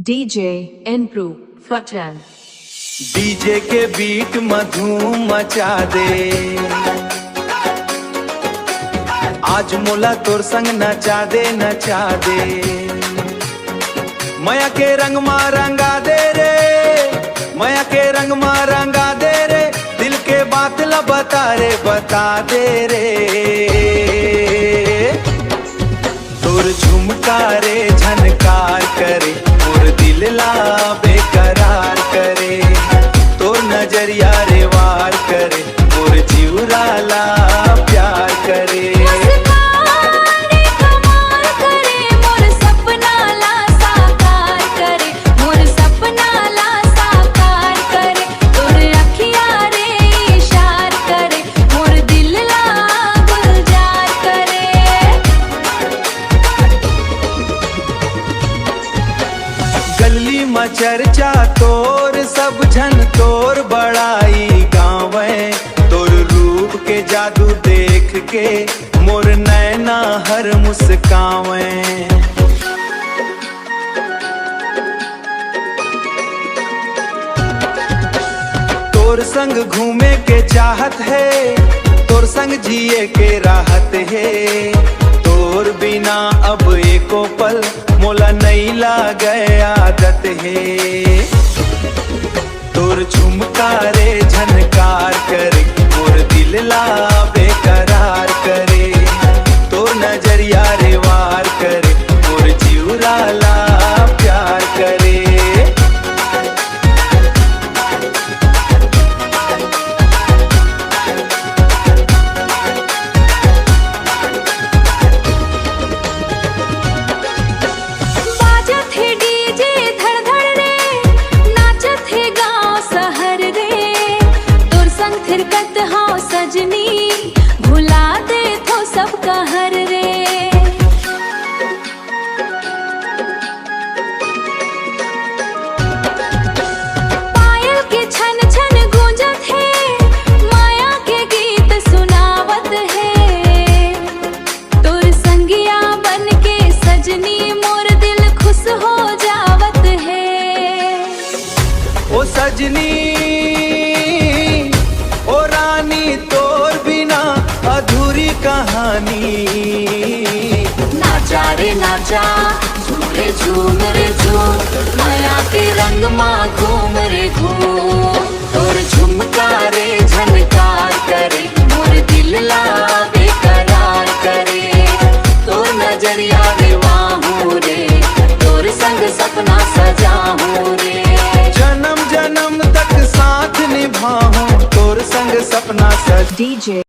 DJ improve फटन DJ के beat मधूम मचा दे, आज मोला तोर संग नचा दे नचा दे। माया के रंग मा रंगा दे रे, माया के रंग मा रंगा दे रे, दिल के बात ला बता दे रे। तोर झुमका रे झनकार करे, तोर दिल ला बेकरार करे, तोर नजरिया रे वार करे, तोर जीवरा ला प्यार करे। गली में चर्चा तोर सब झन तोर बड़ाई गावे, तोर रूप के जादू देख के मोर नैना हर मुस्कावे। तोर संग घूमे के चाहत है, तोर संग जिए के राहत है, तोर बिना अब एको पल मोला नहीं लागे आदत है। तोर झुमका रे झनकार करे, मोर दिल ला बेकरार करे, तोर नजरिया रे वार करे, मोर जीवरा ला प्यार करे। सजनी भुला दे तो सब कहर रे, पायल के छन छन गूंजत है, माया के गीत सुनावत है, तोर संगिया बन के सजनी मोर दिल खुश हो जावत है। ओ सजनी ओ रानी तोर बिना अधूरी कहानी। नाचा रे नाचा झूम रे झूम, माया के रंग माँ घूम रे घूम, तोर झुमका रे झनकार करे, मोर दिल ला बेकरार करे, तोर नजरिया रे वाहू रे, तोर संग सपना सजाहूं रे। जन्म जन्म तक साथ निभाऊं, तोर संग सपना सज। डीजे